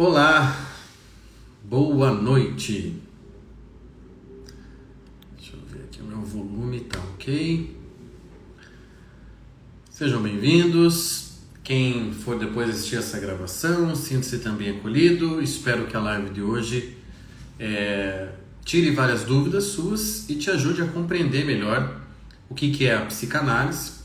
Olá, boa noite. Deixa eu ver aqui, o meu volume tá ok. Sejam bem-vindos. Quem for depois assistir essa gravação, sinta-se também acolhido. Espero que a live de hoje tire várias dúvidas suas e te ajude a compreender melhor o que é a psicanálise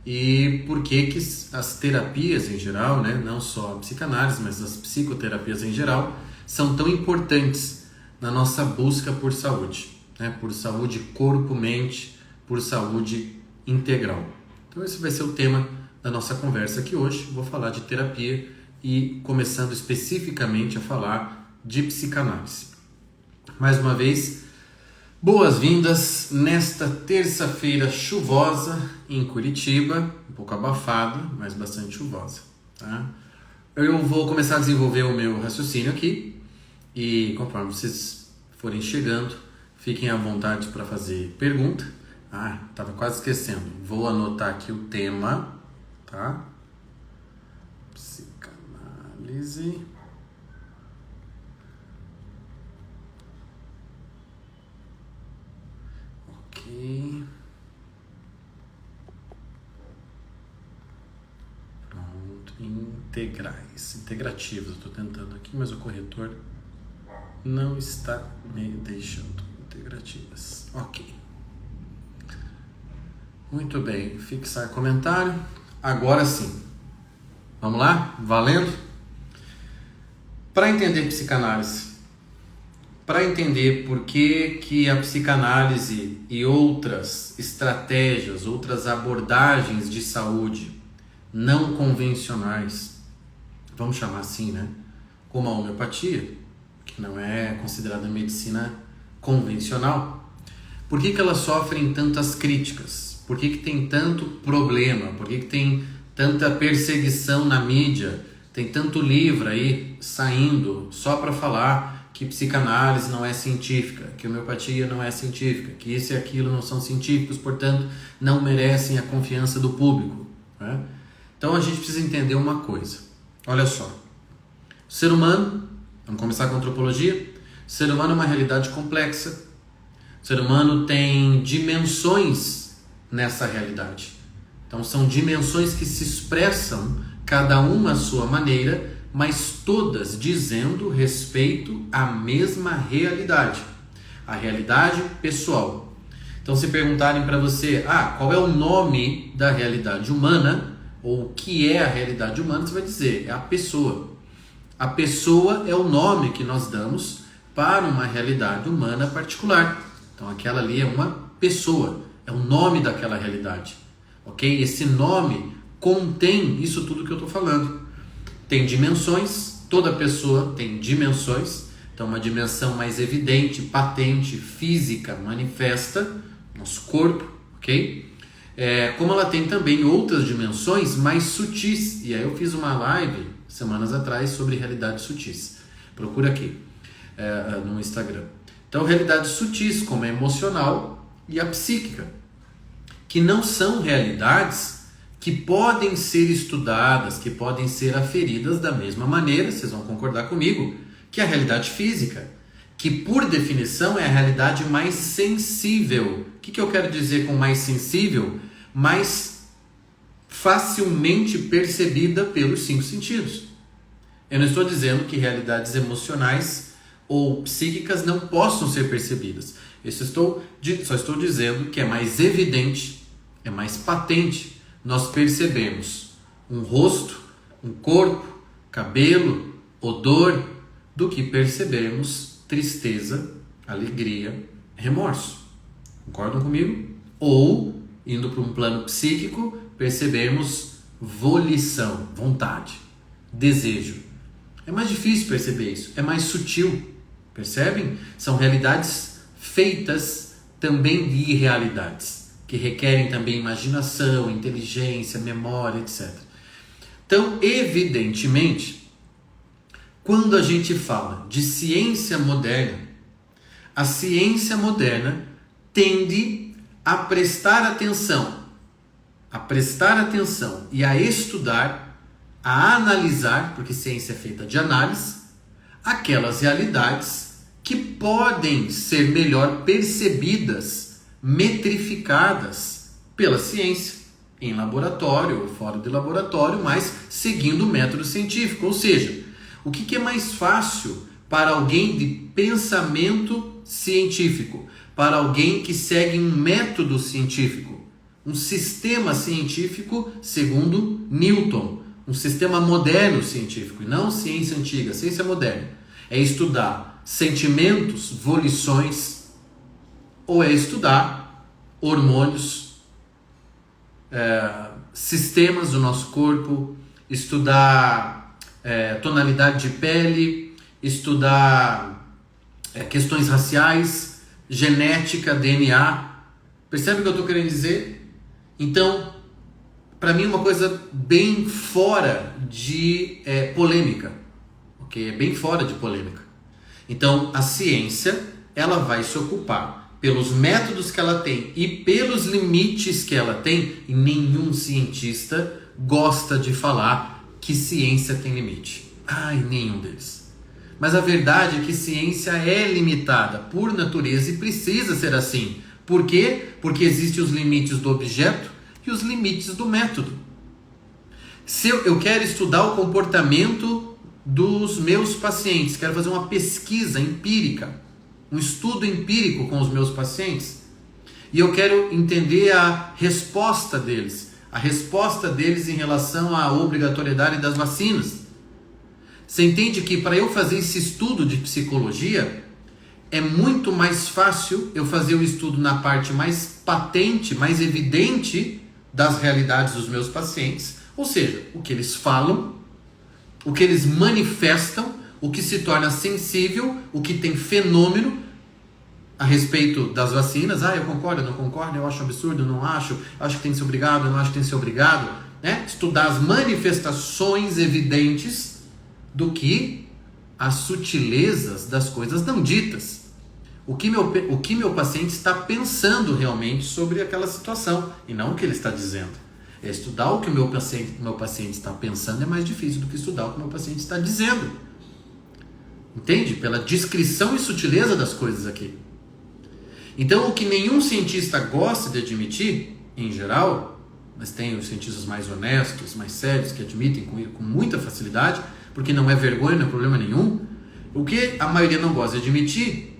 e por que as terapias em geral, né, não só a psicanálise, mas as psicoterapias em geral, são tão importantes na nossa busca por saúde, né, por saúde corpo-mente, por saúde integral. Então esse vai ser o tema da nossa conversa aqui hoje. Vou falar de terapia e começando especificamente a falar de psicanálise. Mais uma vez, boas-vindas nesta terça-feira chuvosa em Curitiba, um pouco abafada, mas bastante chuvosa, tá? Eu vou começar a desenvolver o meu raciocínio aqui e conforme vocês forem chegando, fiquem à vontade para fazer pergunta. Estava quase esquecendo, vou anotar aqui o tema, tá? Psicanálise. Pronto, integrativos, eu estou tentando aqui, mas o corretor não está me deixando. Integrativas, ok. Muito bem, fixar comentário. Agora sim, vamos lá? Valendo? Para entender psicanálise, para entender por que a psicanálise e outras estratégias, outras abordagens de saúde não convencionais, vamos chamar assim, né? Como a homeopatia, que não é considerada medicina convencional, por que elas sofrem tantas críticas? Por que tem tanto problema? Por que tem tanta perseguição na mídia? Tem tanto livro aí saindo só para falar que psicanálise não é científica, que homeopatia não é científica, que isso e aquilo não são científicos, portanto não merecem a confiança do público, né? Então a gente precisa entender uma coisa. Olha só, o ser humano, vamos começar com a antropologia, o ser humano é uma realidade complexa, o ser humano tem dimensões nessa realidade. Então são dimensões que se expressam, cada uma à sua maneira, mas todas dizendo respeito à mesma realidade, a realidade pessoal. Então se perguntarem para você, qual é o nome da realidade humana, ou o que é a realidade humana, você vai dizer, é a pessoa. A pessoa é o nome que nós damos para uma realidade humana particular. Então aquela ali é uma pessoa, é o nome daquela realidade, ok? Esse nome contém isso tudo que eu estou falando. Tem dimensões, toda pessoa tem dimensões, então uma dimensão mais evidente, patente, física, manifesta, nosso corpo, ok? Como ela tem também outras dimensões mais sutis, e aí eu fiz uma live semanas atrás sobre realidades sutis, procura aqui no Instagram. Então realidades sutis, como a emocional e a psíquica, que não são realidades que podem ser estudadas, que podem ser aferidas da mesma maneira, vocês vão concordar comigo, que a realidade física, que por definição é a realidade mais sensível. O que eu quero dizer com mais sensível? Mais facilmente percebida pelos 5 sentidos. Eu não estou dizendo que realidades emocionais ou psíquicas não possam ser percebidas. Só estou dizendo que é mais evidente, é mais patente. Nós percebemos um rosto, um corpo, cabelo, odor, do que percebemos tristeza, alegria, remorso. Concordam comigo? Ou, indo para um plano psíquico, percebemos volição, vontade, desejo. É mais difícil perceber isso, é mais sutil, percebem? São realidades feitas também de irrealidades, que requerem também imaginação, inteligência, memória, etc. Então, evidentemente, quando a gente fala de ciência moderna, a ciência moderna tende a prestar atenção e a estudar, a analisar, porque ciência é feita de análise, aquelas realidades que podem ser melhor percebidas, metrificadas pela ciência, em laboratório ou fora de laboratório, mas seguindo o método científico. Ou seja, o que é mais fácil para alguém de pensamento científico, para alguém que segue um método científico, um sistema científico segundo Newton, um sistema moderno científico, e não ciência antiga, ciência moderna? É estudar sentimentos, volições, ou é estudar hormônios, sistemas do nosso corpo, estudar tonalidade de pele, estudar questões raciais, genética, DNA. Percebe o que eu estou querendo dizer? Então, para mim, uma coisa bem fora de polêmica, ok? É bem fora de polêmica. Então, a ciência, ela vai se ocupar pelos métodos que ela tem e pelos limites que ela tem, e nenhum cientista gosta de falar que ciência tem limite. Nenhum deles. Mas a verdade é que ciência é limitada por natureza e precisa ser assim. Por quê? Porque existem os limites do objeto e os limites do método. Se eu quero estudar o comportamento dos meus pacientes, quero fazer uma pesquisa empírica, um estudo empírico com os meus pacientes, e eu quero entender a resposta deles em relação à obrigatoriedade das vacinas. Você entende que para eu fazer esse estudo de psicologia, é muito mais fácil eu fazer o estudo na parte mais patente, mais evidente das realidades dos meus pacientes, ou seja, o que eles falam, o que eles manifestam, o que se torna sensível, o que tem fenômeno a respeito das vacinas. Eu concordo, eu não concordo, eu acho absurdo, eu não acho que tem que ser obrigado, eu não acho que tem que ser obrigado, né? Estudar as manifestações evidentes do que as sutilezas das coisas não ditas. O que meu paciente está pensando realmente sobre aquela situação, e não o que ele está dizendo. Estudar o que o meu paciente está pensando é mais difícil do que estudar o que o meu paciente está dizendo. Entende? Pela descrição e sutileza das coisas aqui. Então, o que nenhum cientista gosta de admitir, em geral, mas tem os cientistas mais honestos, mais sérios, que admitem com muita facilidade, porque não é vergonha, não é problema nenhum. O que a maioria não gosta de admitir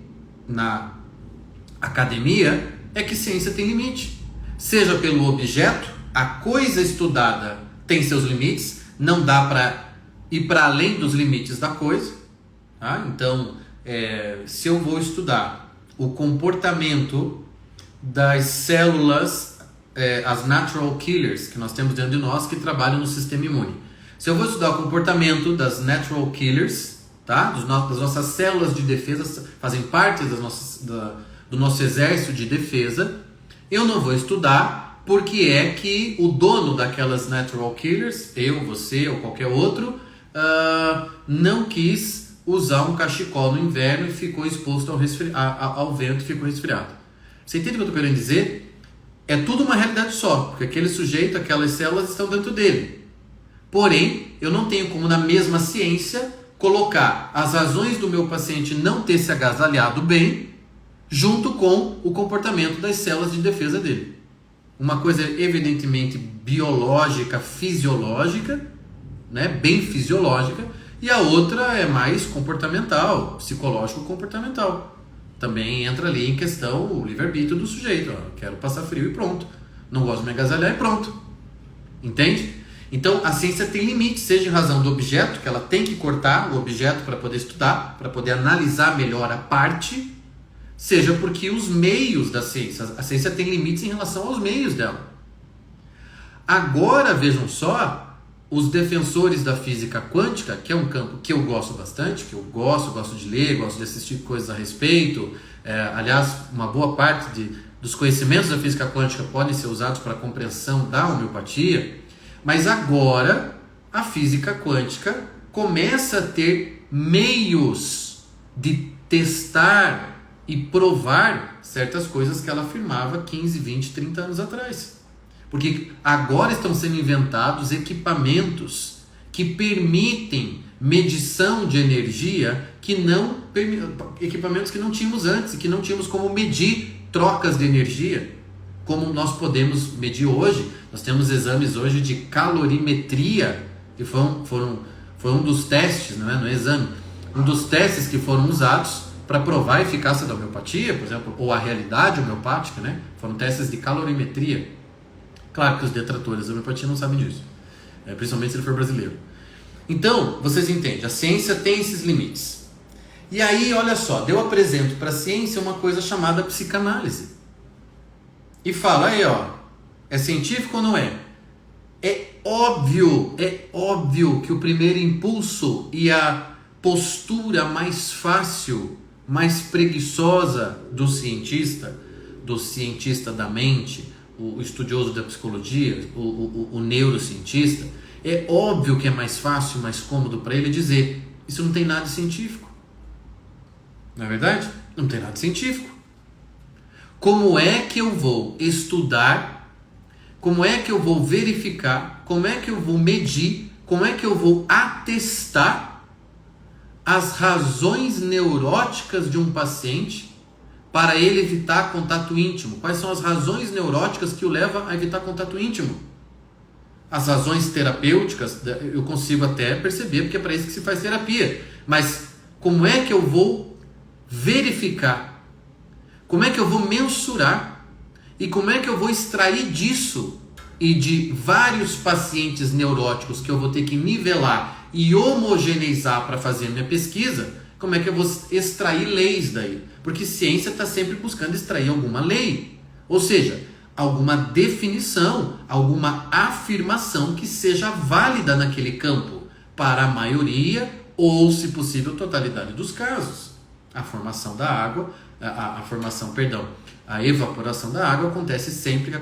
na academia é que ciência tem limite. Seja pelo objeto, a coisa estudada tem seus limites, não dá para ir para além dos limites da coisa. Tá? Então, se eu vou estudar o comportamento das células, as natural killers que nós temos dentro de nós, que trabalham no sistema imune. Se eu vou estudar o comportamento das natural killers, tá? Das nossas células de defesa, fazem parte do nosso exército de defesa, eu não vou estudar porque é que o dono daquelas natural killers, eu, você ou qualquer outro, não quis usar um cachecol no inverno e ficou exposto ao vento e ficou resfriado. Você entende o que eu estou querendo dizer? É tudo uma realidade só, porque aquele sujeito, aquelas células estão dentro dele. Porém, eu não tenho como na mesma ciência colocar as razões do meu paciente não ter se agasalhado bem junto com o comportamento das células de defesa dele. Uma coisa é evidentemente biológica, fisiológica, né? Bem fisiológica, e a outra é mais comportamental, psicológico-comportamental. Também entra ali em questão o livre-arbítrio do sujeito. Quero passar frio e pronto. Não gosto de me agasalhar e pronto. Entende? Então a ciência tem limite, seja em razão do objeto, que ela tem que cortar o objeto para poder estudar, para poder analisar melhor a parte, seja porque os meios da ciência, a ciência tem limites em relação aos meios dela. Agora vejam só, os defensores da física quântica, que é um campo que eu gosto bastante, que eu gosto de ler, gosto de assistir coisas a respeito. Aliás, uma boa parte dos conhecimentos da física quântica podem ser usados para a compreensão da homeopatia. Mas agora a física quântica começa a ter meios de testar e provar certas coisas que ela afirmava 15, 20, 30 anos atrás. Porque agora estão sendo inventados equipamentos que permitem medição de energia equipamentos que não tínhamos antes, e que não tínhamos como medir trocas de energia, como nós podemos medir hoje. Nós temos exames hoje de calorimetria, que foi um dos testes, não é? No exame, um dos testes que foram usados para provar a eficácia da homeopatia, por exemplo, ou a realidade homeopática, né? Foram testes de calorimetria. Claro que os detratores da homeopatia não sabem disso, principalmente se ele for brasileiro. Então, vocês entendem, a ciência tem esses limites. E aí, olha só, eu apresento para a ciência uma coisa chamada psicanálise. E fala, aí ó, é científico ou não é? É óbvio que o primeiro impulso e a postura mais fácil, mais preguiçosa do cientista da mente, o estudioso da psicologia, o neurocientista, é óbvio que é mais fácil, mais cômodo para ele dizer: isso não tem nada de científico. Não é verdade? Não tem nada de científico. Como é que eu vou estudar? Como é que eu vou verificar? Como é que eu vou medir? Como é que eu vou atestar as razões neuróticas de um paciente para ele evitar contato íntimo? Quais são as razões neuróticas que o levam a evitar contato íntimo? As razões terapêuticas eu consigo até perceber, porque é para isso que se faz terapia. Mas como é que eu vou verificar? Como é que eu vou mensurar? E como é que eu vou extrair disso e de vários pacientes neuróticos que eu vou ter que nivelar e homogeneizar para fazer minha pesquisa? Como é que eu vou extrair leis daí? Porque ciência está sempre buscando extrair alguma lei. Ou seja, alguma definição, alguma afirmação que seja válida naquele campo para a maioria ou, se possível, totalidade dos casos. A formação da água, a evaporação da água acontece sempre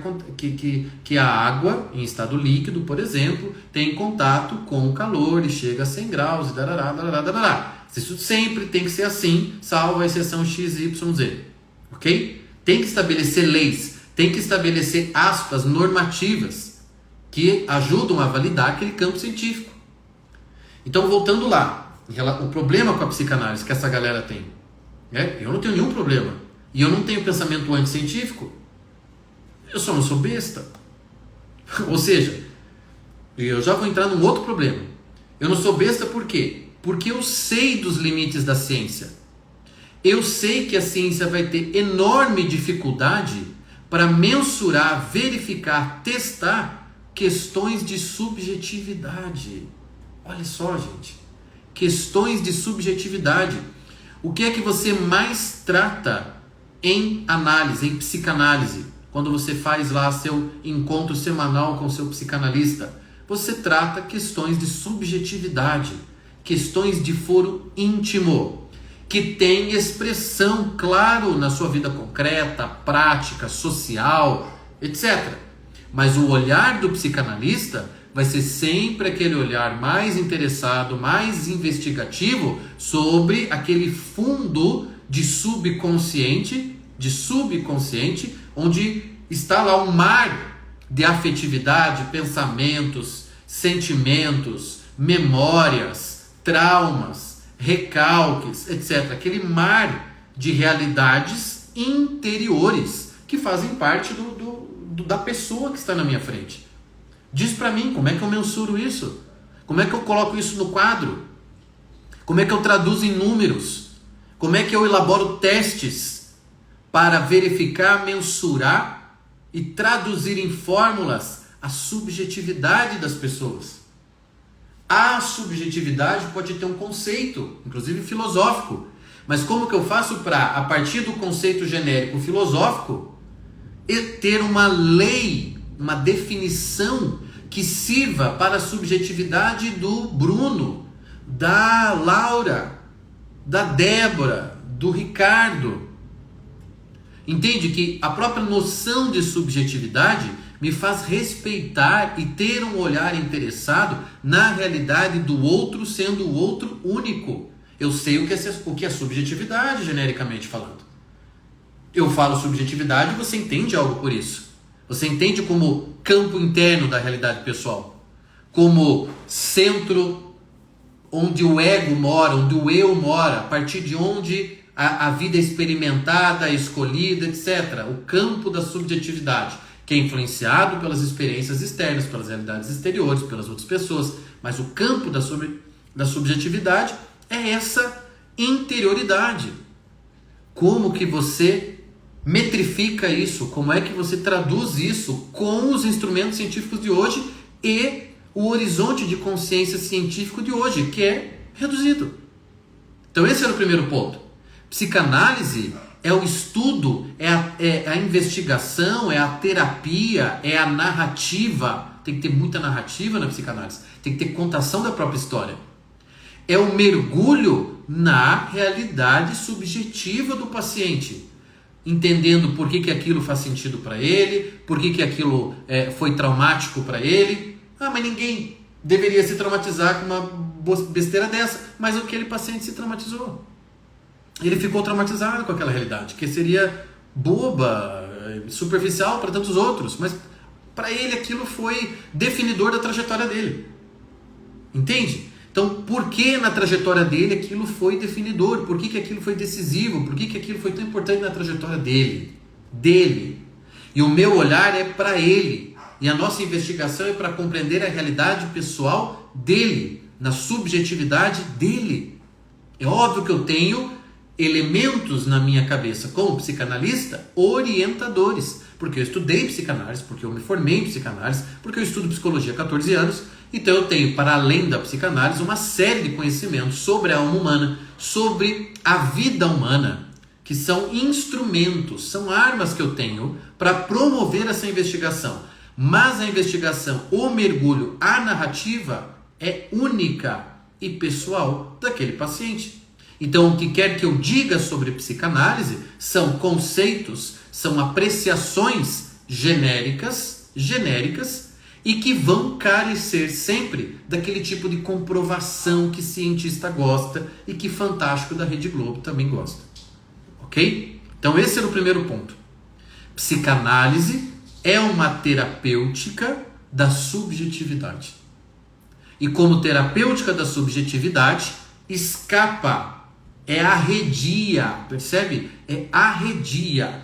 que a água em estado líquido, por exemplo, tem contato com o calor e chega a 100 graus e darará. Isso sempre tem que ser assim, salvo a exceção XYZ, ok? Tem que estabelecer leis, tem que estabelecer aspas normativas que ajudam a validar aquele campo científico. Então, voltando lá, o problema com a psicanálise que essa galera tem, eu não tenho nenhum problema, e eu não tenho pensamento anticientífico, eu só não sou besta. Ou seja, eu já vou entrar num outro problema. Eu não sou besta por quê? Porque eu sei dos limites da ciência. Eu sei que a ciência vai ter enorme dificuldade para mensurar, verificar, testar questões de subjetividade. Olha só, gente. Questões de subjetividade. O que é que você mais trata em análise, em psicanálise? Quando você faz lá seu encontro semanal com seu psicanalista, você trata questões de subjetividade, questões de foro íntimo, que tem expressão, claro, na sua vida concreta, prática, social, etc. Mas o olhar do psicanalista vai ser sempre aquele olhar mais interessado, mais investigativo sobre aquele fundo de subconsciente, onde está lá um mar de afetividade, pensamentos, sentimentos, memórias, traumas, recalques, etc. Aquele mar de realidades interiores que fazem parte da pessoa que está na minha frente. Diz para mim, como é que eu mensuro isso? Como é que eu coloco isso no quadro? Como é que eu traduzo em números? Como é que eu elaboro testes para verificar, mensurar e traduzir em fórmulas a subjetividade das pessoas? A subjetividade pode ter um conceito, inclusive filosófico, mas como que eu faço para, a partir do conceito genérico filosófico, ter uma lei, uma definição que sirva para a subjetividade do Bruno, da Laura, da Débora, do Ricardo? Entende que a própria noção de subjetividade me faz respeitar e ter um olhar interessado na realidade do outro, sendo o outro único. Eu sei o que é subjetividade, genericamente falando. Eu falo subjetividade e você entende algo por isso. Você entende como campo interno da realidade pessoal, como centro onde o ego mora, onde o eu mora, a partir de onde a vida é experimentada, escolhida, etc. O campo da subjetividade, que é influenciado pelas experiências externas, pelas realidades exteriores, pelas outras pessoas. Mas o campo da subjetividade é essa interioridade. Como que você metrifica isso? Como é que você traduz isso com os instrumentos científicos de hoje e o horizonte de consciência científico de hoje, que é reduzido? Então esse era o primeiro ponto. Psicanálise é o estudo, é a investigação, é a terapia, é a narrativa. Tem que ter muita narrativa na psicanálise. Tem que ter contação da própria história. É o mergulho na realidade subjetiva do paciente, entendendo por que aquilo faz sentido para ele, por que aquilo foi traumático para ele. Mas ninguém deveria se traumatizar com uma besteira dessa, mas aquele paciente se traumatizou. Ele ficou traumatizado com aquela realidade, que seria boba, superficial para tantos outros, mas para ele aquilo foi definidor da trajetória dele. Entende? Então, por que na trajetória dele aquilo foi definidor? Por que aquilo foi decisivo? Por que aquilo foi tão importante na trajetória dele? E o meu olhar é para ele. E a nossa investigação é para compreender a realidade pessoal dele, na subjetividade dele. É óbvio que eu tenho elementos na minha cabeça como psicanalista orientadores, porque eu estudei psicanálise, porque eu me formei em psicanálise, porque eu estudo psicologia há 14 anos, então eu tenho, para além da psicanálise, uma série de conhecimentos sobre a alma humana, sobre a vida humana, que são instrumentos, são armas que eu tenho para promover essa investigação. Mas a investigação, o mergulho, a narrativa é única e pessoal daquele paciente. Então, o que quer que eu diga sobre psicanálise são conceitos, são apreciações genéricas e que vão carecer sempre daquele tipo de comprovação que cientista gosta e que Fantástico da Rede Globo também gosta. Ok? Então, esse era o primeiro ponto. Psicanálise é uma terapêutica da subjetividade. E como terapêutica da subjetividade, escapa, arredia, percebe? Arredia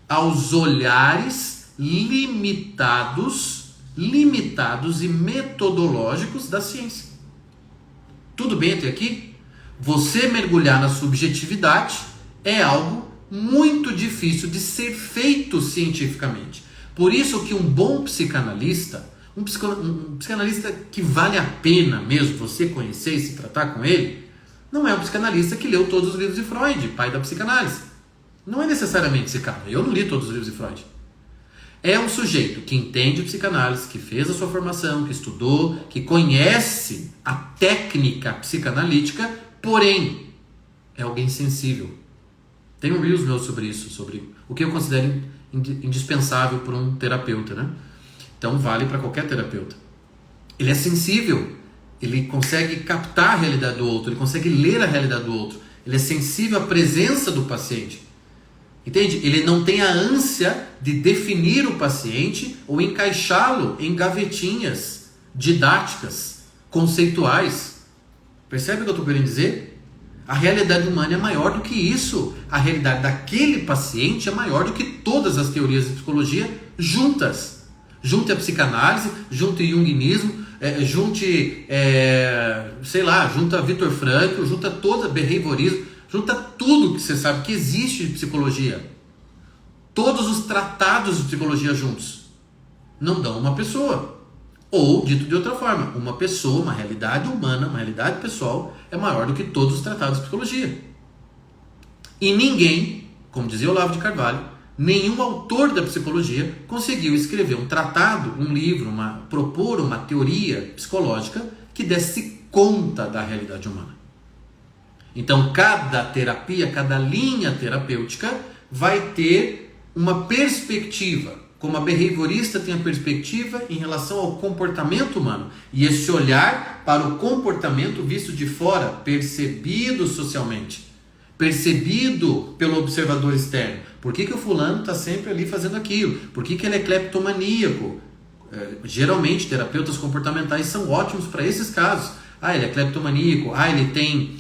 aos olhares limitados e metodológicos da ciência. Tudo bem até aqui? Você mergulhar na subjetividade é algo muito difícil de ser feito cientificamente. Por isso que um bom psicanalista, um psicanalista que vale a pena mesmo você conhecer e se tratar com ele, não é um psicanalista que leu todos os livros de Freud, pai da psicanálise. Não é necessariamente esse cara. Eu não li todos os livros de Freud. É um sujeito que entende psicanálise, que fez a sua formação, que estudou, que conhece a técnica psicanalítica, porém é alguém sensível. Tem um Reels meu sobre isso, sobre o que eu considero indispensável para um terapeuta, né? Então vale para qualquer terapeuta. Ele é sensível, ele consegue captar a realidade do outro, ele consegue ler a realidade do outro, ele é sensível à presença do paciente. Entende? Ele não tem a ânsia de definir o paciente ou encaixá-lo em gavetinhas didáticas, conceituais. Percebe o que eu estou querendo dizer? A realidade humana é maior do que isso. A realidade daquele paciente é maior do que todas as teorias de psicologia juntas. Junte a psicanálise, junte o junguinismo, junte, junta Viktor Frankl, junta toda behaviorismo, junta tudo que você sabe que existe de psicologia. Todos os tratados de psicologia juntos não dão uma pessoa. Ou, dito de outra forma, uma pessoa, uma realidade humana, uma realidade pessoal é maior do que todos os tratados de psicologia. E ninguém, como dizia Olavo de Carvalho, nenhum autor da psicologia conseguiu escrever um tratado, um livro, propor uma teoria psicológica que desse conta da realidade humana. Então, cada terapia, cada linha terapêutica vai ter uma perspectiva. Como a behaviorista tem a perspectiva em relação ao comportamento humano. E esse olhar para o comportamento visto de fora, percebido socialmente, percebido pelo observador externo. Por que o fulano está sempre ali fazendo aquilo? Por que ele é cleptomaníaco? Geralmente, terapeutas comportamentais são ótimos para esses casos. ele é cleptomaníaco, ele tem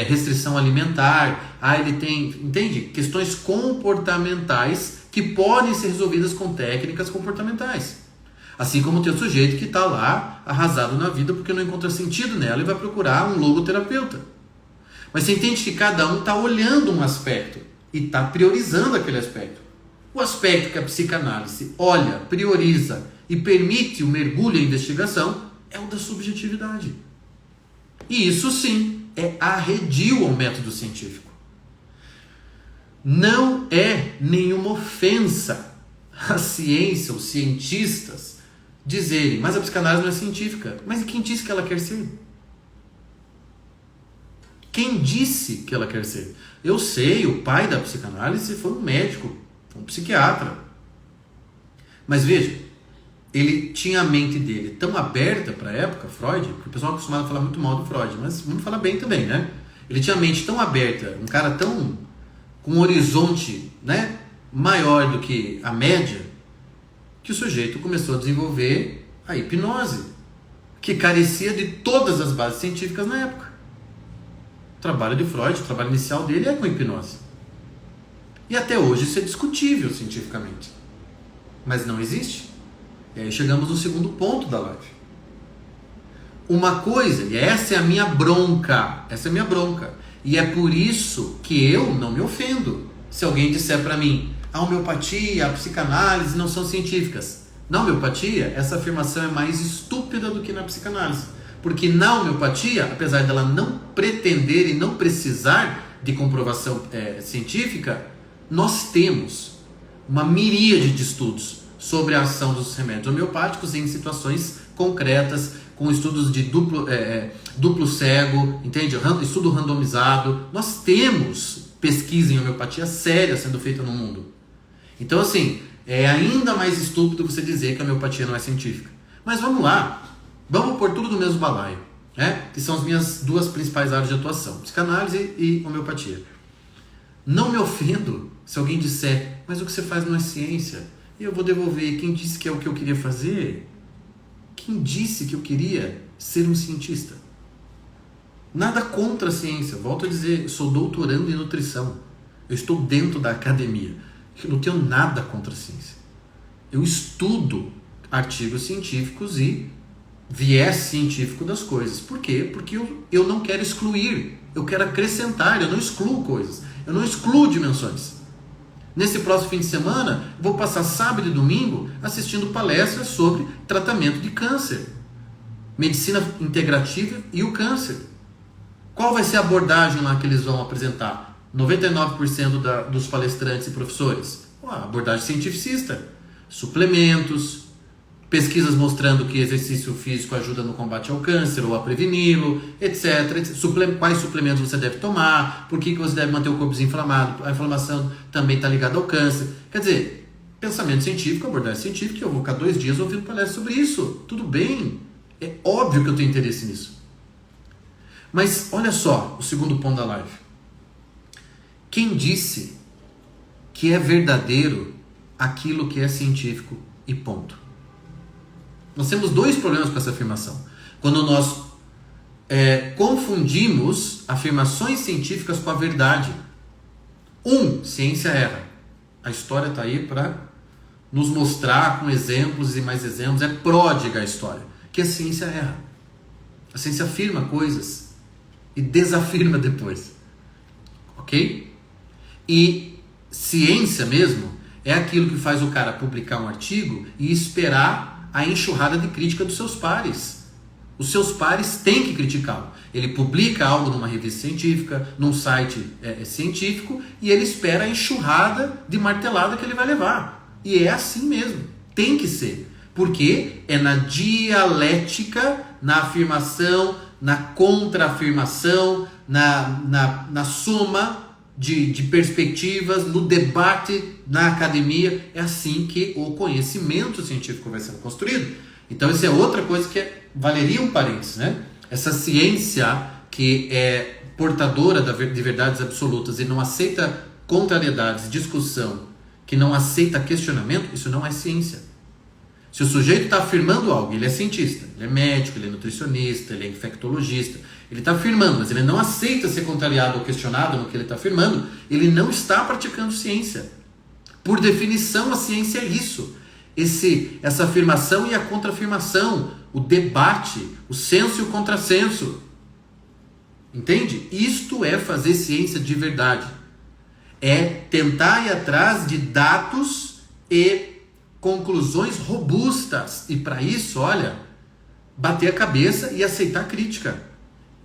restrição alimentar, ele tem, entende? Questões comportamentais que podem ser resolvidas com técnicas comportamentais. Assim como tem o sujeito que está lá arrasado na vida porque não encontra sentido nela e vai procurar um logoterapeuta. Mas você entende que cada um está olhando um aspecto e está priorizando aquele aspecto. O aspecto que a psicanálise olha, prioriza e permite o mergulho e a investigação é o da subjetividade. E isso sim é arredio ao método científico. Não é nenhuma ofensa à ciência, os cientistas, dizerem, mas a psicanálise não é científica. Mas quem disse que ela quer ser? Quem disse que ela quer ser? Eu sei, o pai da psicanálise foi um médico, um psiquiatra. Mas veja, ele tinha a mente dele tão aberta para a época, Freud, porque o pessoal é acostumado a falar muito mal do Freud, mas vamos falar bem também, né? Ele tinha a mente tão aberta, um cara tão com um horizonte, né, maior do que a média, que o sujeito começou a desenvolver a hipnose, que carecia de todas as bases científicas na época. O trabalho de Freud, o trabalho inicial dele é com hipnose. E até hoje isso é discutível cientificamente. Mas não existe. E aí chegamos no segundo ponto da live. Uma coisa, e essa é a minha bronca, e é por isso que eu não me ofendo se alguém disser para mim, a homeopatia, a psicanálise não são científicas. Na homeopatia, essa afirmação é mais estúpida do que na psicanálise. Porque na homeopatia, apesar dela não pretender e não precisar de comprovação científica, nós temos uma miríade de estudos sobre a ação dos remédios homeopáticos em situações concretas, com estudos de duplo cego, entende? Estudo randomizado. Nós temos pesquisa em homeopatia séria sendo feita no mundo. Então, assim, é ainda mais estúpido você dizer que a homeopatia não é científica. Mas vamos lá. Vamos pôr tudo no mesmo balaio, né? Que são as minhas duas principais áreas de atuação, psicanálise e homeopatia. Não me ofendo se alguém disser, mas o que você faz não é ciência. E eu vou devolver, quem disse que é o que eu queria fazer? Quem disse que eu queria ser um cientista? Nada contra a ciência, volto a dizer, sou doutorando em nutrição. Eu estou dentro da academia. Eu não tenho nada contra a ciência. Eu estudo artigos científicos e viés científico das coisas. Por quê? Porque eu não quero excluir, eu quero acrescentar, eu não excluo coisas, eu não excluo dimensões. Nesse próximo fim de semana, vou passar sábado e domingo assistindo palestras sobre tratamento de câncer, medicina integrativa e o câncer. Qual vai ser a abordagem lá que eles vão apresentar? 99% dos palestrantes e professores? A abordagem cientificista, suplementos, pesquisas mostrando que exercício físico ajuda no combate ao câncer ou a preveni-lo, etc. Quais suplementos você deve tomar, por que você deve manter o corpo desinflamado, a inflamação também está ligada ao câncer. Quer dizer, pensamento científico, abordagem científica, eu vou ficar 2 dias ouvindo palestra sobre isso. Tudo bem, é óbvio que eu tenho interesse nisso. Mas olha só o segundo ponto da live. Quem disse que é verdadeiro aquilo que é científico e ponto? Nós temos 2 problemas com essa afirmação. Quando nós confundimos afirmações científicas com a verdade. Ciência erra. A história está aí para nos mostrar com exemplos e mais exemplos. É pródiga a história. Que a ciência erra. A ciência afirma coisas e desafirma depois. Ok? E ciência mesmo é aquilo que faz o cara publicar um artigo e esperar a enxurrada de crítica dos seus pares. Os seus pares têm que criticá-lo. Ele publica algo numa revista científica, num site científico, e ele espera a enxurrada de martelada que ele vai levar. E é assim mesmo. Tem que ser. Porque é na dialética, na afirmação, na contra-afirmação, na soma de perspectivas, no debate, na academia, é assim que o conhecimento científico vai sendo construído. Então isso é outra coisa que valeria um parênteses, né? Essa ciência que é portadora de verdades absolutas e não aceita contrariedades, discussão, que não aceita questionamento, isso não é ciência. Se o sujeito está afirmando algo, ele é cientista, ele é médico, ele é nutricionista, ele é infectologista, ele está afirmando, mas ele não aceita ser contrariado ou questionado no que ele está afirmando, ele não está praticando ciência. Por definição, a ciência é isso. Essa afirmação e a contraafirmação, o debate, o senso e o contrassenso. Entende? Isto é fazer ciência de verdade. É tentar ir atrás de dados e conclusões robustas. E para isso, olha, bater a cabeça e aceitar crítica.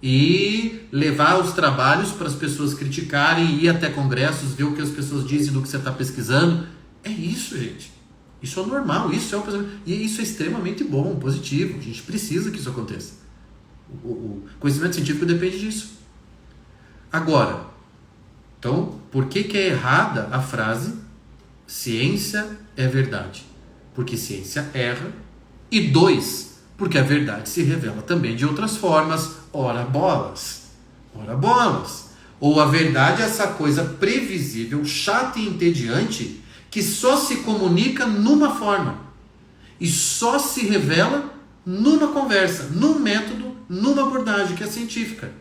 E levar os trabalhos para as pessoas criticarem, ir até congressos, ver o que as pessoas dizem do que você está pesquisando. É isso, gente. Isso é normal, isso é o pensamento. E isso é extremamente bom, positivo. A gente precisa que isso aconteça. O conhecimento científico depende disso. Agora, então, por que é errada a frase ciência é verdade? Porque ciência erra. E 2, porque a verdade se revela também de outras formas. Ora bolas. Ora bolas. Ou a verdade é essa coisa previsível, chata e entediante, que só se comunica numa forma. E só se revela numa conversa, num método, numa abordagem que é científica.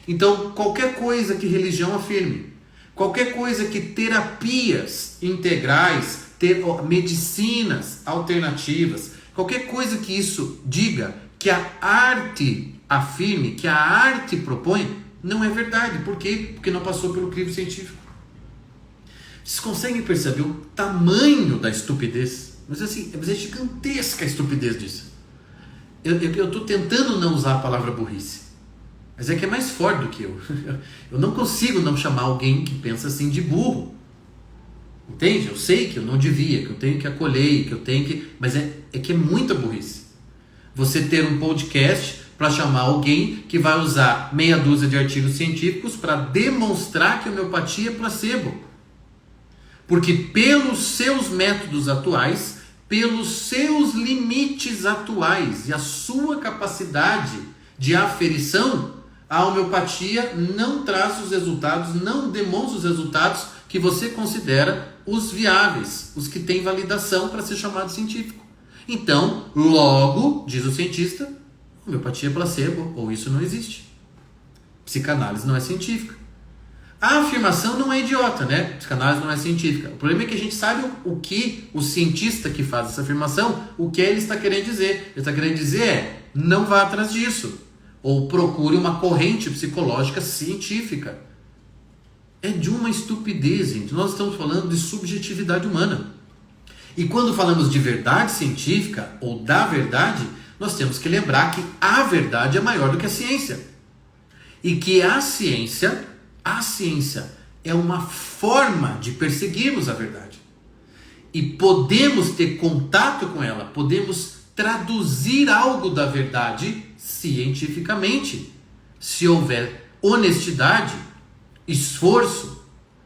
Então, qualquer coisa que religião afirme, qualquer coisa que terapias integrais, medicinas alternativas, qualquer coisa que isso diga, que a arte afirme, que a arte propõe, não é verdade. Por quê? Porque não passou pelo crivo científico. Vocês conseguem perceber o tamanho da estupidez? Mas assim, é gigantesca a estupidez disso. Eu estou tentando não usar a palavra burrice, mas é que é mais forte do que eu. Eu não consigo não chamar alguém que pensa assim de burro. Entende? Eu sei que eu não devia, que eu tenho que acolher, que eu tenho que... Mas é que é muita burrice. Você ter um podcast para chamar alguém que vai usar meia dúzia de artigos científicos para demonstrar que a homeopatia é placebo. Porque pelos seus métodos atuais, pelos seus limites atuais e a sua capacidade de aferição, a homeopatia não traz os resultados, não demonstra os resultados que você considera os viáveis, os que têm validação para ser chamado científico. Então, logo, diz o cientista, homeopatia é placebo, ou isso não existe. Psicanálise não é científica. A afirmação não é idiota, né? Psicanálise não é científica. O problema é que a gente sabe o que o cientista que faz essa afirmação, o que ele está querendo dizer. Ele está querendo dizer não vá atrás disso. Ou procure uma corrente psicológica científica. É de uma estupidez, gente. Nós estamos falando de subjetividade humana. E quando falamos de verdade científica ou da verdade, nós temos que lembrar que a verdade é maior do que a ciência. E que a ciência é uma forma de perseguirmos a verdade. E podemos ter contato com ela, podemos traduzir algo da verdade cientificamente. Se houver honestidade, esforço,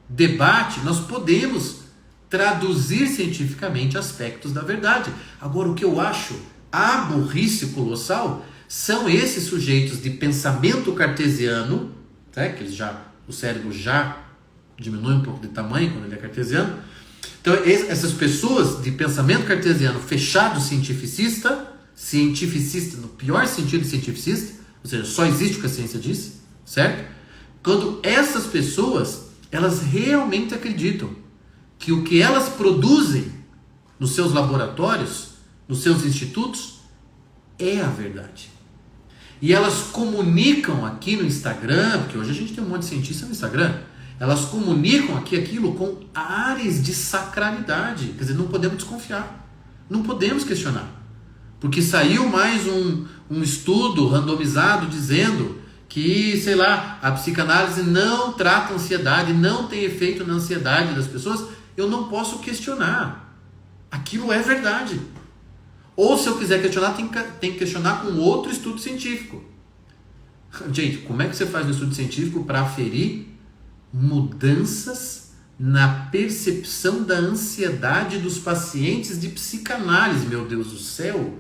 debate, nós podemos traduzir cientificamente aspectos da verdade. Agora, o que eu acho a burrice colossal são esses sujeitos de pensamento cartesiano, né, que o cérebro já diminui um pouco de tamanho quando ele é cartesiano. Então, essas pessoas de pensamento cartesiano fechado cientificista no pior sentido de cientificista, ou seja, só existe o que a ciência diz, certo? Quando essas pessoas, elas realmente acreditam que o que elas produzem nos seus laboratórios, nos seus institutos, é a verdade. E elas comunicam aqui no Instagram, porque hoje a gente tem um monte de cientista no Instagram, elas comunicam aqui aquilo com áreas de sacralidade. Quer dizer, não podemos desconfiar, não podemos questionar. Porque saiu mais um estudo randomizado dizendo que, sei lá, a psicanálise não trata a ansiedade, não tem efeito na ansiedade das pessoas. Eu não posso questionar. Aquilo é verdade. Ou se eu quiser questionar, tem que questionar com outro estudo científico. Gente, como é que você faz um estudo científico para aferir mudanças na percepção da ansiedade dos pacientes de psicanálise? Meu Deus do céu!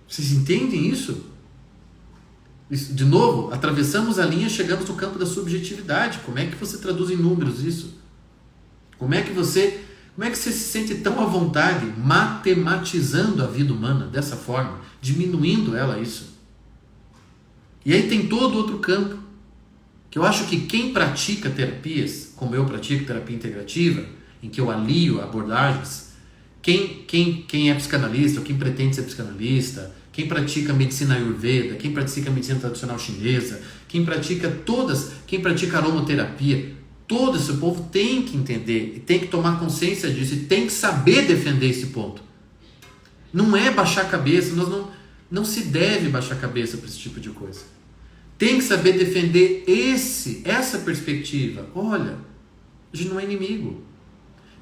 Vocês entendem isso? De novo, atravessamos a linha, chegamos no campo da subjetividade. Como é que você traduz em números isso? Como é que você Como é que você se sente tão à vontade matematizando a vida humana dessa forma, diminuindo ela a isso? E aí tem todo outro campo, que eu acho que quem pratica terapias, como eu pratico terapia integrativa, em que eu alio abordagens, quem é psicanalista, ou quem pretende ser psicanalista, quem pratica medicina ayurveda, quem pratica medicina tradicional chinesa, quem pratica aromaterapia, todo esse povo tem que entender, e tem que tomar consciência disso, e tem que saber defender esse ponto. Não é baixar a cabeça, não se deve baixar a cabeça para esse tipo de coisa. Tem que saber defender essa perspectiva. Olha, a gente não é inimigo.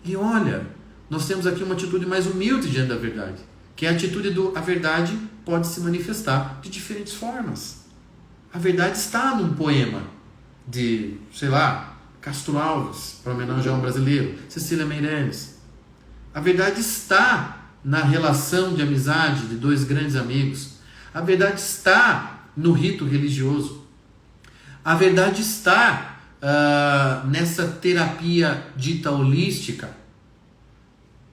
E olha, nós temos aqui uma atitude mais humilde diante da verdade, que é a atitude a verdade pode se manifestar de diferentes formas. A verdade está num poema de, Castro Alves, para homenagear um brasileiro, Cecília Meirelles. A verdade está na relação de amizade de dois grandes amigos. A verdade está no rito religioso. A verdade está nessa terapia dita holística,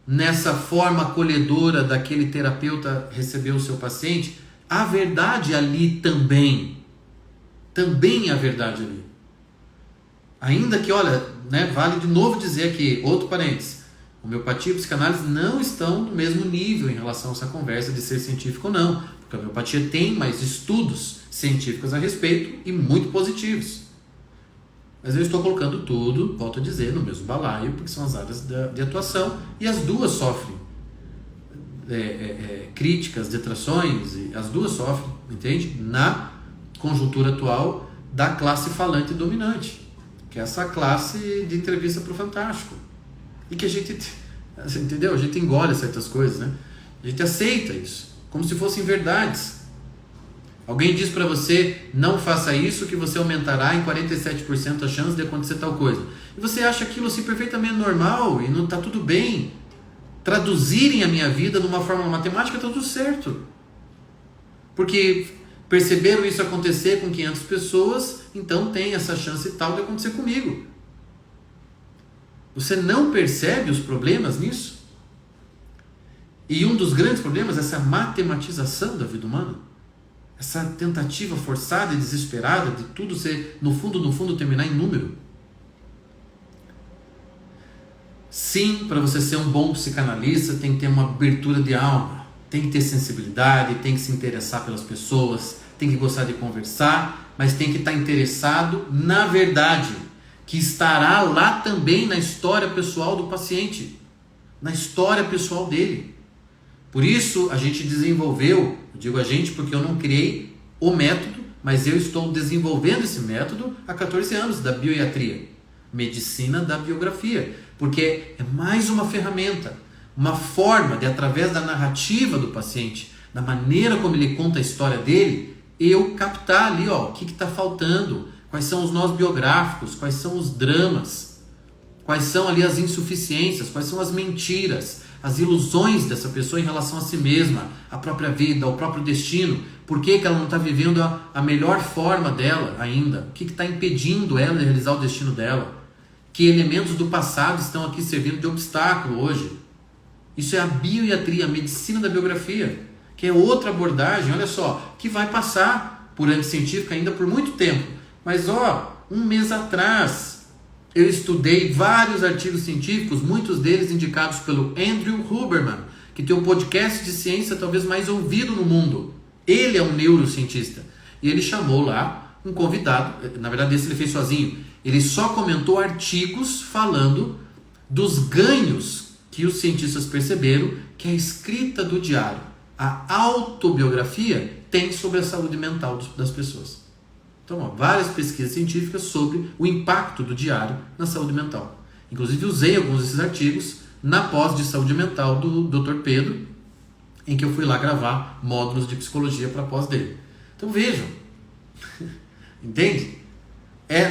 nessa forma acolhedora daquele terapeuta receber o seu paciente. A verdade ali também a verdade ali. Ainda que, vale de novo dizer aqui, outro parênteses, homeopatia e psicanálise não estão no mesmo nível em relação a essa conversa de ser científico ou não, porque a homeopatia tem mais estudos científicos a respeito e muito positivos. Mas eu estou colocando tudo, volto a dizer, no mesmo balaio, porque são as áreas de atuação, e as duas sofrem críticas, detrações, e as duas sofrem, entende? Na conjuntura atual da classe falante dominante, que é essa classe de entrevista para o Fantástico. E que a gente, entendeu? A gente engole certas coisas, né? A gente aceita isso, como se fossem verdades. Alguém diz para você, não faça isso que você aumentará em 47% a chance de acontecer tal coisa. E você acha aquilo assim perfeitamente normal e não está tudo bem. Traduzirem a minha vida numa fórmula matemática está tudo certo. Porque perceberam isso acontecer com 500 pessoas, então tem essa chance tal de acontecer comigo. Você não percebe os problemas nisso? E um dos grandes problemas é essa matematização da vida humana. Essa tentativa forçada e desesperada de tudo ser, no fundo, terminar em número. Sim, para você ser um bom psicanalista, tem que ter uma abertura de alma, tem que ter sensibilidade, tem que se interessar pelas pessoas, tem que gostar de conversar, mas tem que estar interessado na verdade, que estará lá também na história pessoal do paciente, na história pessoal dele. Por isso a gente desenvolveu, eu digo a gente porque eu não criei o método, mas eu estou desenvolvendo esse método há 14 anos, da bioiatria, medicina da biografia, porque é mais uma ferramenta, uma forma de, através da narrativa do paciente, da maneira como ele conta a história dele, eu captar ali, o que está faltando, quais são os nós biográficos, quais são os dramas, quais são ali as insuficiências, quais são as mentiras, as ilusões dessa pessoa em relação a si mesma, a própria vida, o próprio destino. Por que ela não está vivendo a melhor forma dela ainda? O que está impedindo ela de realizar o destino dela? Que elementos do passado estão aqui servindo de obstáculo hoje? Isso é a bioiatria, a medicina da biografia, que é outra abordagem, olha só, que vai passar por anticientífica ainda por muito tempo. Mas um mês atrás, eu estudei vários artigos científicos, muitos deles indicados pelo Andrew Huberman, que tem o podcast de ciência talvez mais ouvido no mundo. Ele é um neurocientista. E ele chamou lá um convidado, na verdade esse ele fez sozinho. Ele só comentou artigos falando dos ganhos que os cientistas perceberam que a escrita do diário, a autobiografia, tem sobre a saúde mental das pessoas. Então, várias pesquisas científicas sobre o impacto do diário na saúde mental. Inclusive, usei alguns desses artigos na pós de saúde mental do Dr. Pedro, em que eu fui lá gravar módulos de psicologia para a pós dele. Então, vejam. Entende?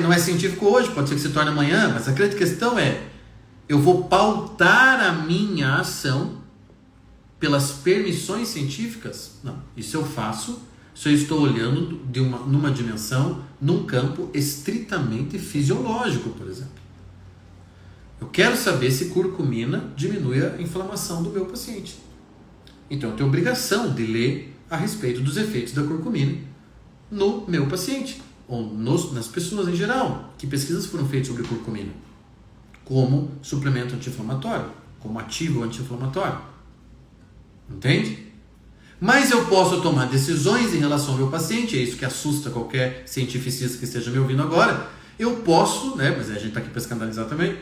Não é científico hoje, pode ser que se torne amanhã, mas a grande questão é, eu vou pautar a minha ação pelas permissões científicas? Não, isso eu faço se eu estou olhando numa dimensão, num campo estritamente fisiológico, por exemplo. Eu quero saber se curcumina diminui a inflamação do meu paciente. Então eu tenho obrigação de ler a respeito dos efeitos da curcumina no meu paciente, ou nas pessoas em geral. Que pesquisas foram feitas sobre curcumina? Como suplemento anti-inflamatório, como ativo anti-inflamatório. Entende? Mas eu posso tomar decisões em relação ao meu paciente, é isso que assusta qualquer cientificista que esteja me ouvindo agora. Eu posso, mas a gente está aqui para escandalizar também,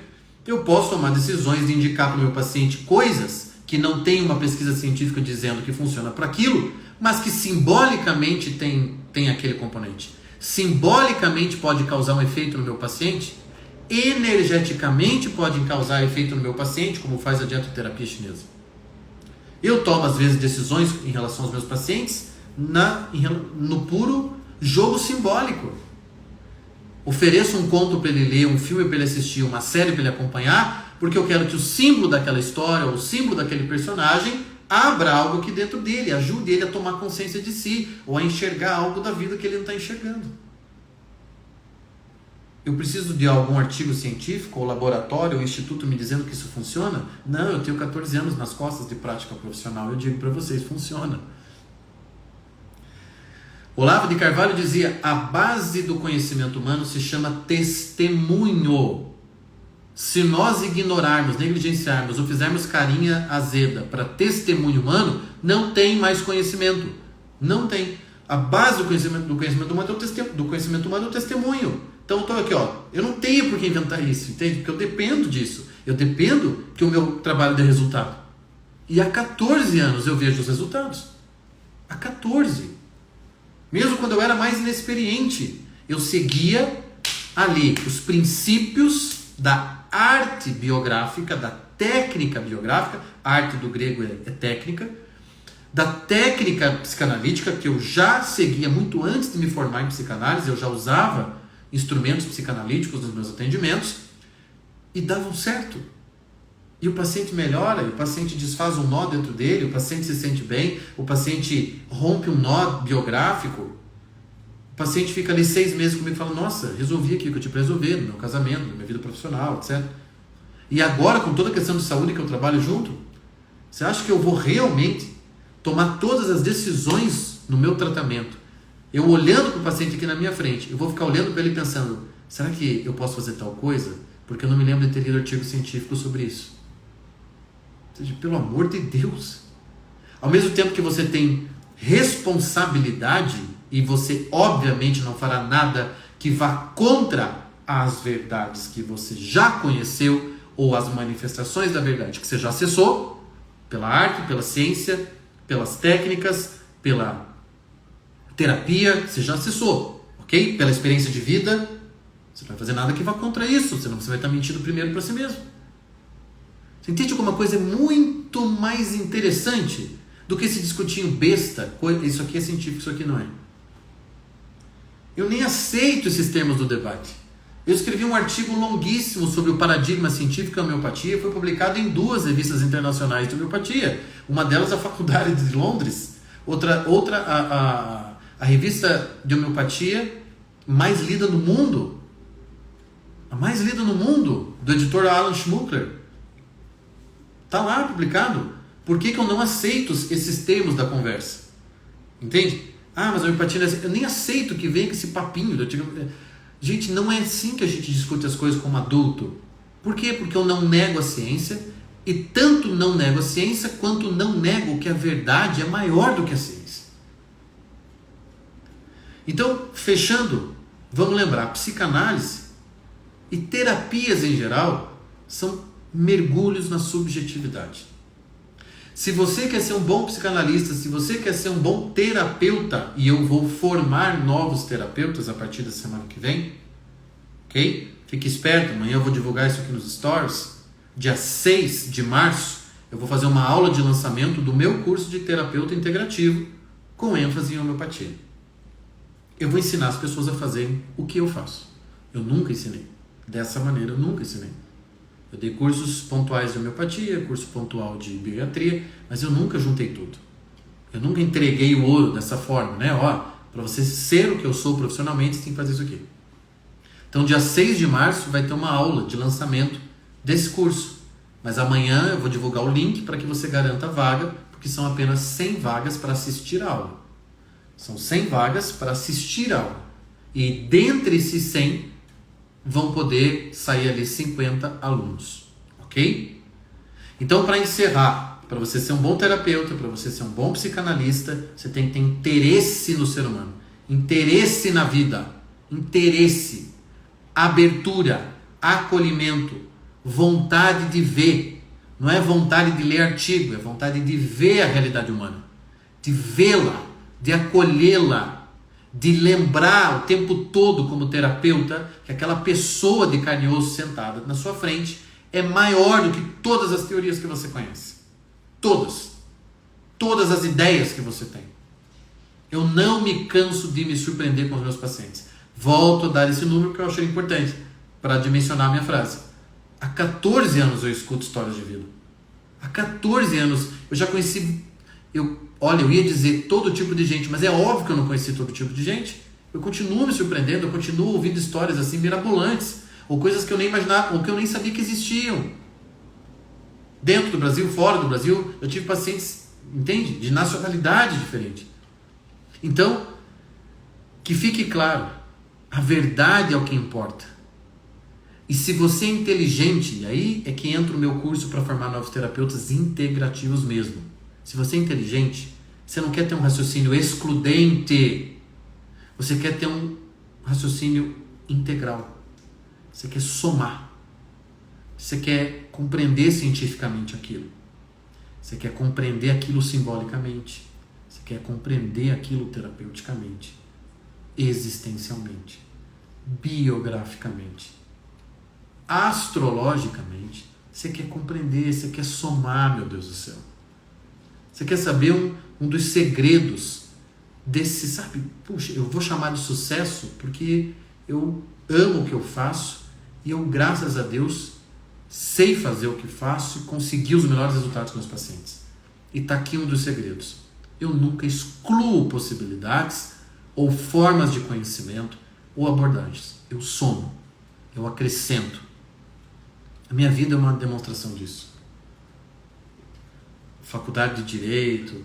eu posso tomar decisões de indicar para o meu paciente coisas que não tem uma pesquisa científica dizendo que funciona para aquilo, mas que simbolicamente tem aquele componente. Simbolicamente pode causar um efeito no meu paciente, energeticamente pode causar efeito no meu paciente, como faz a dietoterapia chinesa. Eu tomo, às vezes, decisões em relação aos meus pacientes no puro jogo simbólico. Ofereço um conto para ele ler, um filme para ele assistir, uma série para ele acompanhar, porque eu quero que o símbolo daquela história, ou o símbolo daquele personagem, abra algo aqui dentro dele, ajude ele a tomar consciência de si, ou a enxergar algo da vida que ele não está enxergando. Eu preciso de algum artigo científico, ou laboratório, ou instituto me dizendo que isso funciona? Não, eu tenho 14 anos nas costas de prática profissional, eu digo para vocês, funciona. Olavo de Carvalho dizia, a base do conhecimento humano se chama testemunho. Se nós ignorarmos, negligenciarmos ou fizermos carinha azeda para testemunho humano, não tem mais conhecimento. Não tem. A base do conhecimento humano é o testemunho. Então eu estou aqui, eu não tenho por que inventar isso, entende? Porque eu dependo disso. Eu dependo que o meu trabalho dê resultado. E há 14 anos eu vejo os resultados. Há 14. Mesmo quando eu era mais inexperiente, eu seguia ali os princípios da arte biográfica, da técnica biográfica, arte do grego é técnica, da técnica psicanalítica, que eu já seguia muito antes de me formar em psicanálise, eu já usava instrumentos psicanalíticos nos meus atendimentos, e davam certo. E o paciente melhora, e o paciente desfaz um nó dentro dele, o paciente se sente bem, o paciente rompe um nó biográfico, o paciente fica ali 6 meses comigo e fala, nossa, resolvi aquilo que eu tinha para resolver no meu casamento, na minha vida profissional, etc. E agora, com toda a questão de saúde que eu trabalho junto, você acha que eu vou realmente tomar todas as decisões no meu tratamento, eu olhando para o paciente aqui na minha frente, eu vou ficar olhando para ele pensando, será que eu posso fazer tal coisa? Porque eu não me lembro de ter lido artigo científico sobre isso. Ou seja, pelo amor de Deus. Ao mesmo tempo que você tem responsabilidade, e você obviamente não fará nada que vá contra as verdades que você já conheceu, ou as manifestações da verdade que você já acessou, pela arte, pela ciência, pelas técnicas, pela terapia, você já acessou, ok? Pela experiência de vida, você não vai fazer nada que vá contra isso, senão você vai estar mentindo primeiro para si mesmo. Você entende como uma coisa é muito mais interessante do que esse discutinho besta, isso aqui é científico, isso aqui não é. Eu nem aceito esses termos do debate. Eu escrevi um artigo longuíssimo sobre o paradigma científico da homeopatia, foi publicado em 2 revistas internacionais de homeopatia, uma delas a Faculdade de Londres, outra a revista de homeopatia mais lida no mundo, a mais lida no mundo, do editor Alan Schmuckler. Está lá publicado. Por que eu não aceito esses termos da conversa? Entende? Mas a homeopatia não é assim. Eu nem aceito que venha com esse papinho. Gente, não é assim que a gente discute as coisas como adulto. Por quê? Porque eu não nego a ciência, e tanto não nego a ciência, quanto não nego que a verdade é maior do que a ciência. Então, fechando, vamos lembrar, psicanálise e terapias em geral são mergulhos na subjetividade. Se você quer ser um bom psicanalista, se você quer ser um bom terapeuta, e eu vou formar novos terapeutas a partir da semana que vem, ok? Fique esperto, amanhã eu vou divulgar isso aqui nos stories. Dia 6 de março, eu vou fazer uma aula de lançamento do meu curso de terapeuta integrativo, com ênfase em homeopatia. Eu vou ensinar as pessoas a fazerem o que eu faço. Eu nunca ensinei. Dessa maneira, eu nunca ensinei. Eu dei cursos pontuais de homeopatia, curso pontual de bioiatria, mas eu nunca juntei tudo. Eu nunca entreguei o ouro dessa forma, né? Para você ser o que eu sou profissionalmente, você tem que fazer isso aqui. Então, dia 6 de março vai ter uma aula de lançamento desse curso. Mas amanhã eu vou divulgar o link para que você garanta a vaga, porque são apenas 100 vagas para assistir a aula. São 100 vagas para assistir a aula. E dentre esses 100, vão poder sair ali 50 alunos. Ok? Então, para encerrar, para você ser um bom terapeuta, para você ser um bom psicanalista, você tem que ter interesse no ser humano. Interesse na vida. Interesse. Abertura. Acolhimento. Vontade de ver. Não é vontade de ler artigo, é vontade de ver a realidade humana. De vê-la. De acolhê-la. De lembrar o tempo todo como terapeuta que aquela pessoa de carne e osso sentada na sua frente é maior do que todas as teorias que você conhece. Todas. Todas as ideias que você tem. Eu não me canso de me surpreender com os meus pacientes. Volto a dar esse número porque eu achei importante para dimensionar a minha frase. Há 14 anos eu escuto histórias de vida. Há 14 anos eu já conheci... eu ia dizer todo tipo de gente, mas é óbvio que eu não conheci todo tipo de gente. Eu continuo me surpreendendo, eu continuo ouvindo histórias assim mirabolantes, ou coisas que eu nem imaginava, ou que eu nem sabia que existiam. Dentro do Brasil, fora do Brasil, eu tive pacientes, entende? De nacionalidade diferente. Então, que fique claro, a verdade é o que importa. E se você é inteligente, e aí é que entra o meu curso para formar novos terapeutas integrativos mesmo. Se você é inteligente, você não quer ter um raciocínio excludente. Você quer ter um raciocínio integral. Você quer somar. Você quer compreender cientificamente aquilo. Você quer compreender aquilo simbolicamente. Você quer compreender aquilo terapeuticamente. Existencialmente. Biograficamente. Astrologicamente. Você quer compreender, você quer somar, meu Deus do céu. Você quer saber um dos segredos desse, sabe? Puxa, eu vou chamar de sucesso porque eu amo o que eu faço e eu, graças a Deus, sei fazer o que faço e consegui os melhores resultados com os pacientes. E está aqui um dos segredos. Eu nunca excluo possibilidades ou formas de conhecimento ou abordagens. Eu somo, eu acrescento. A minha vida é uma demonstração disso. Faculdade de Direito,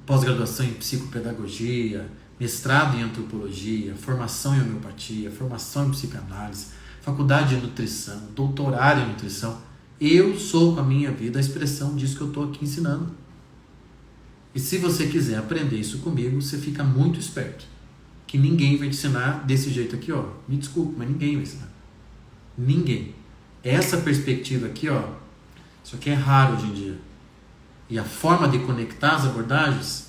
pós-graduação em Psicopedagogia, mestrado em Antropologia, formação em Homeopatia, formação em Psicanálise, faculdade de Nutrição, doutorado em Nutrição. Eu sou, com a minha vida, a expressão disso que eu estou aqui ensinando. E se você quiser aprender isso comigo, você fica muito esperto. Que ninguém vai te ensinar desse jeito aqui, ó. Me desculpe, mas ninguém vai ensinar. Ninguém. Essa perspectiva aqui, ó, isso aqui é raro hoje em dia. E a forma de conectar as abordagens,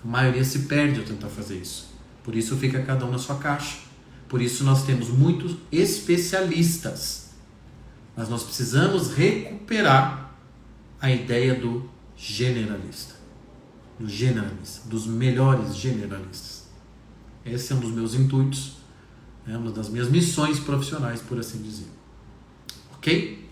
a maioria se perde ao tentar fazer isso. Por isso fica cada um na sua caixa. Por isso nós temos muitos especialistas. Mas nós precisamos recuperar a ideia do generalista. Do generalista, dos melhores generalistas. Esse é um dos meus intuitos, é uma das minhas missões profissionais, por assim dizer. Ok?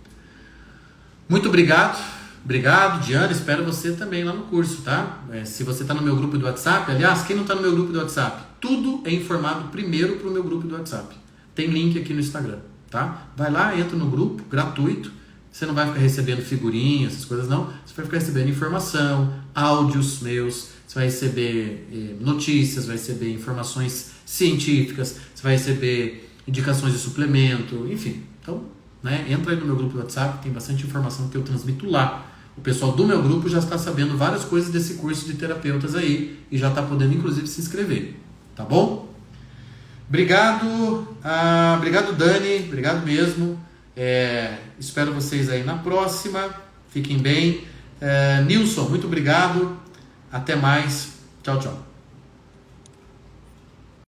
Muito obrigado. Obrigado, Diana. Espero você também lá no curso, tá? Se você está no meu grupo do WhatsApp, aliás, quem não está no meu grupo do WhatsApp, tudo é informado primeiro para o meu grupo do WhatsApp. Tem link aqui no Instagram, tá? Vai lá, entra no grupo, gratuito. Você não vai ficar recebendo figurinhas, essas coisas não. Você vai ficar recebendo informação, áudios meus, você vai receber notícias, vai receber informações científicas, você vai receber indicações de suplemento, enfim. Então, né, entra aí no meu grupo do WhatsApp, tem bastante informação que eu transmito lá. O pessoal do meu grupo já está sabendo várias coisas desse curso de terapeutas aí e já está podendo, inclusive, se inscrever. Tá bom? Obrigado, obrigado Dani, obrigado mesmo. Espero vocês aí na próxima. Fiquem bem. Nilson, muito obrigado. Até mais. Tchau, tchau.